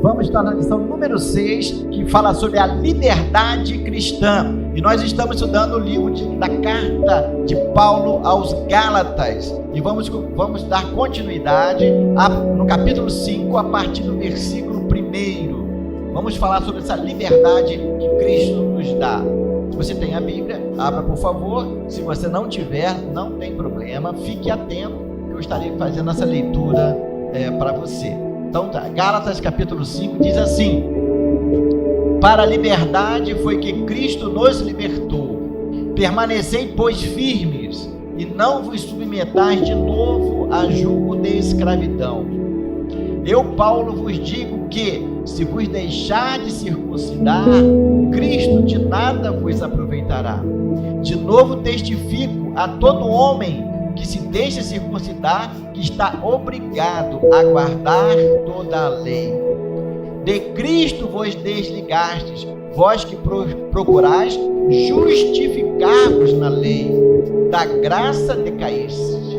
Vamos estar na lição número 6, que fala sobre a liberdade cristã. E nós estamos estudando o livro da carta de Paulo aos Gálatas. E vamos dar continuidade no capítulo 5, a partir do versículo 1. Vamos falar sobre essa liberdade que Cristo nos dá. Se você tem a Bíblia, abra por favor. Se você não tiver, não tem problema. Fique atento, que eu estarei fazendo essa leitura para você. Então, Gálatas capítulo 5 diz assim: para a liberdade foi que Cristo nos libertou. Permanecei, pois, firmes, e não vos submetais de novo a jugo de escravidão. Eu, Paulo, vos digo que, se vos deixar de circuncidar, Cristo de nada vos aproveitará. De novo testifico a todo homem que se deixa circuncidar, que está obrigado a guardar toda a lei. De Cristo vos desligastes, vós que procurais justificar-vos na lei, da graça decaístes.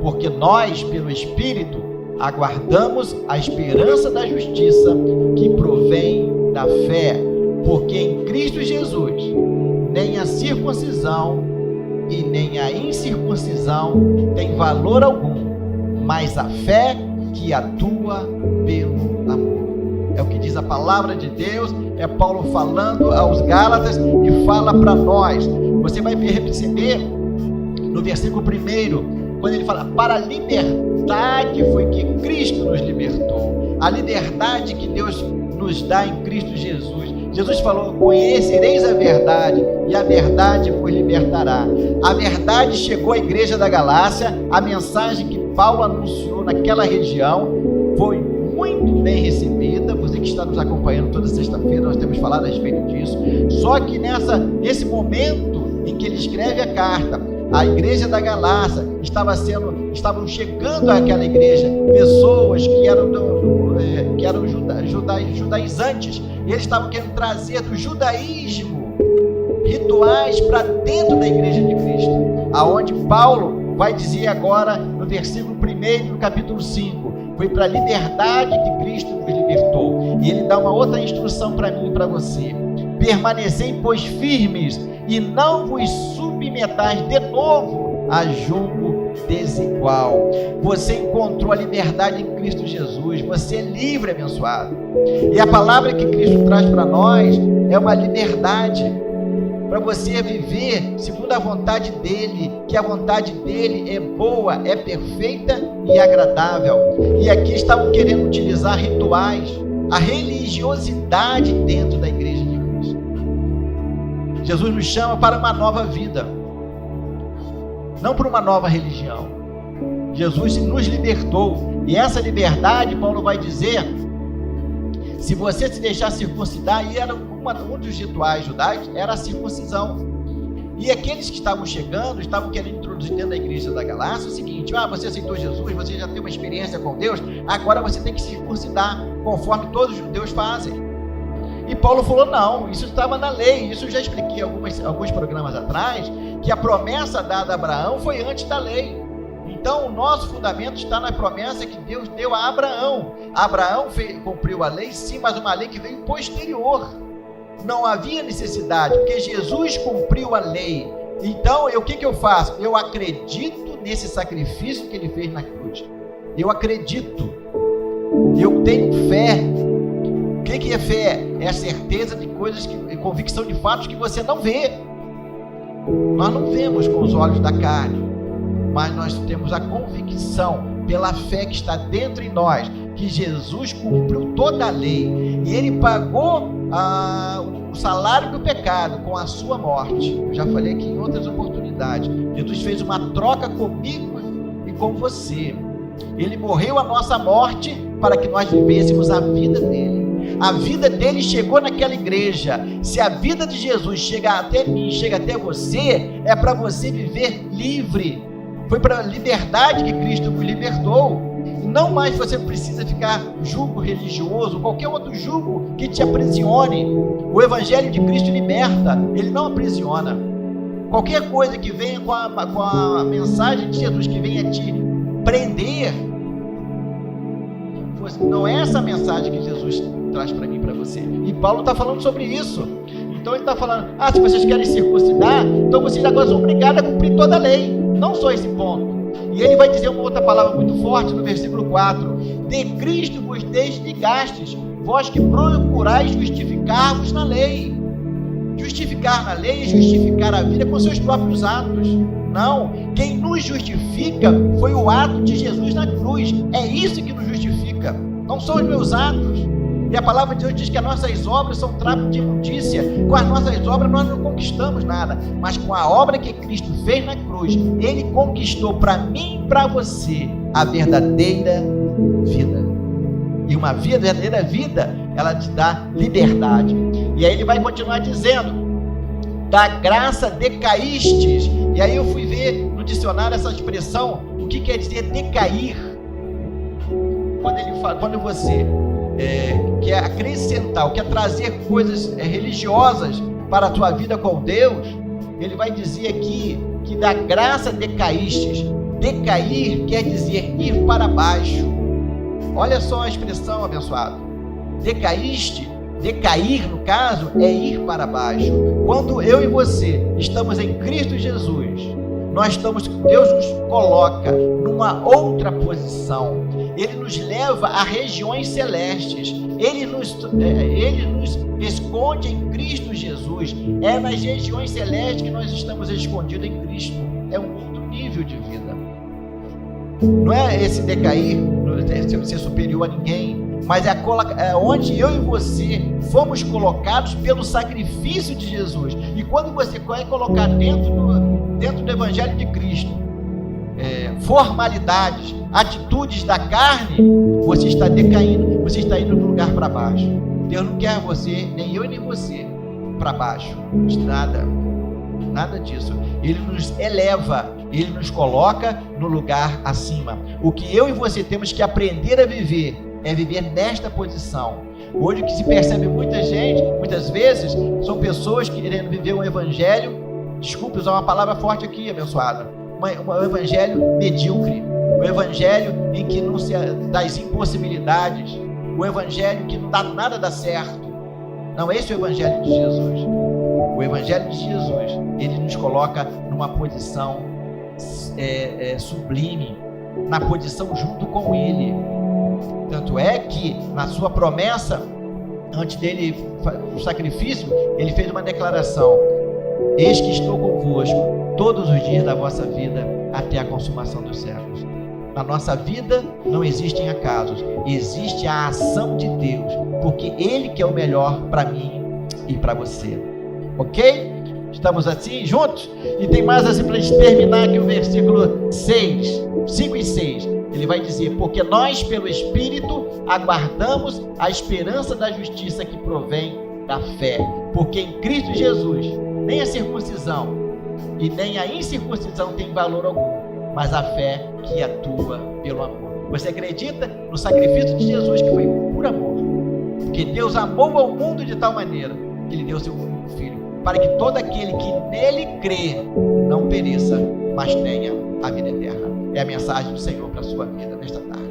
Porque nós, pelo Espírito, aguardamos a esperança da justiça que provém da fé, porque em Cristo Jesus nem a circuncisão e nem a incircuncisão tem valor algum, mas a fé que atua pelo amor. É o que diz a palavra de Deus, é Paulo falando aos Gálatas e fala para nós. Você vai perceber no versículo 1, quando ele fala, para a liberdade foi que Cristo nos libertou. A liberdade que Deus nos dá em Cristo Jesus. Jesus falou, conhecereis a verdade, e a verdade vos libertará. A verdade chegou à igreja da Galácia, a mensagem que Paulo anunciou naquela região foi muito bem recebida. Você que está nos acompanhando toda sexta-feira, nós temos falado a respeito disso. Só que nesse momento em que ele escreve a carta, a igreja da Galácia estavam chegando àquela igreja pessoas que eram judaizantes, e eles estavam querendo trazer do judaísmo rituais para dentro da igreja de Cristo, aonde Paulo vai dizer agora no versículo 1 do capítulo 5, foi para a liberdade que Cristo nos libertou. E ele dá uma outra instrução para mim e para você: permanecei, pois, firmes, e não vos submetais de novo a jugo desigual. Você encontrou a liberdade em Cristo Jesus, você é livre, abençoado. E a palavra que Cristo traz para nós é uma liberdade para você viver segundo a vontade dele, que a vontade dele é boa, é perfeita e agradável. E aqui estavam querendo utilizar rituais, a religiosidade dentro da igreja de Cristo. Jesus nos chama para uma nova vida, não para uma nova religião. Jesus nos libertou, e essa liberdade, Paulo vai dizer, se você se deixar circuncidar, e era um dos rituais judaicos, era a circuncisão. E aqueles que estavam chegando, estavam querendo introduzir dentro da igreja da Galácia o seguinte: você aceitou Jesus, você já tem uma experiência com Deus, agora você tem que circuncidar, conforme todos os judeus fazem. E Paulo falou, não, isso estava na lei. Isso eu já expliquei alguns programas atrás, que a promessa dada a Abraão foi antes da lei. Então o nosso fundamento está na promessa que Deus deu a Abraão. Abraão cumpriu a lei, sim, mas uma lei que veio posterior. Não havia necessidade, porque Jesus cumpriu a lei. Então o que eu faço? Eu acredito nesse sacrifício que ele fez na cruz. Eu acredito, eu tenho fé. O que é fé? É a certeza de coisas, convicção de fatos que você não vê. Nós não vemos com os olhos da carne, mas nós temos a convicção, pela fé que está dentro de nós, que Jesus cumpriu toda a lei, e ele pagou o salário do pecado com a sua morte. Eu já falei aqui em outras oportunidades, Jesus fez uma troca comigo e com você. Ele morreu a nossa morte para que nós vivêssemos a vida dele. A vida dele chegou naquela igreja. Se a vida de Jesus chega até mim, chega até você, é para você viver livre. Foi para a liberdade que Cristo nos libertou. Não mais você precisa ficar jugo religioso, qualquer outro jugo que te aprisione. O Evangelho de Cristo liberta, ele não aprisiona. Qualquer coisa que venha com a mensagem de Jesus, que venha te prender, não é essa a mensagem que Jesus traz para mim e para você. E Paulo está falando sobre isso. Então ele está falando, se vocês querem circuncidar, então vocês agora são obrigados a cumprir toda a lei, não só esse ponto. E ele vai dizer uma outra palavra muito forte no versículo 4: de Cristo vos desligastes, vós que procurais justificar-vos na lei. Justificar na lei é justificar a vida com seus próprios atos. Não, quem nos justifica foi o ato de Jesus na cruz. É isso que nos justifica, não são os meus atos. E a palavra de Deus diz que as nossas obras são trapo de imundícia. Com as nossas obras nós não conquistamos nada, mas com a obra que Cristo fez na cruz, Ele conquistou para mim e para você a verdadeira vida. E uma verdadeira vida, ela te dá liberdade. E aí ele vai continuar dizendo: da graça decaístes. E aí eu fui ver no dicionário essa expressão, o que quer dizer decair. Quando você quer acrescentar, quer trazer coisas religiosas para a tua vida com Deus, ele vai dizer aqui que da graça decaístes. Decair quer dizer ir para baixo. Olha só a expressão, abençoado. Decair, no caso, é ir para baixo. Quando eu e você estamos em Cristo Jesus, Deus nos coloca numa outra posição. Ele nos leva a regiões celestes. Ele nos esconde em Cristo Jesus. É nas regiões celestes que nós estamos escondidos em Cristo. É um outro nível de vida. Não é esse decair, ser superior a ninguém, mas é onde eu e você fomos colocados pelo sacrifício de Jesus. E quando você é colocado dentro do Evangelho de Cristo, formalidades, atitudes da carne, você está decaindo, você está indo de um lugar para baixo. Deus não quer você, nem eu nem você, para baixo, de nada disso. Ele nos eleva, Ele nos coloca no lugar acima. O que eu e você temos que aprender a viver é viver nesta posição. Hoje o que se percebe muitas vezes, são pessoas que querendo viver um evangelho, desculpe usar uma palavra forte aqui, abençoada, um evangelho medíocre, um evangelho em que não se das impossibilidades, um evangelho que não dá nada dá certo. Não, esse é o evangelho de Jesus. O evangelho de Jesus, ele nos coloca numa posição sublime, na posição junto com ele. Tanto é que na sua promessa, antes dele o sacrifício, ele fez uma declaração: eis que estou convosco todos os dias da vossa vida até a consumação dos séculos. Na nossa vida não existem acasos, existe a ação de Deus, porque Ele que é o melhor para mim e para você. Ok? Estamos assim juntos? E tem mais assim para a gente terminar aqui o versículo 5 e 6. Ele vai dizer: porque nós pelo Espírito aguardamos a esperança da justiça que provém da fé. Porque em Cristo Jesus nem a circuncisão e nem a incircuncisão tem valor algum, mas a fé que atua pelo amor. Você acredita no sacrifício de Jesus, que foi por amor? Porque Deus amou ao mundo de tal maneira que Ele deu seu único Filho, para que todo aquele que nele crê não pereça, mas tenha a vida eterna. É a mensagem do Senhor para a sua vida nesta tarde.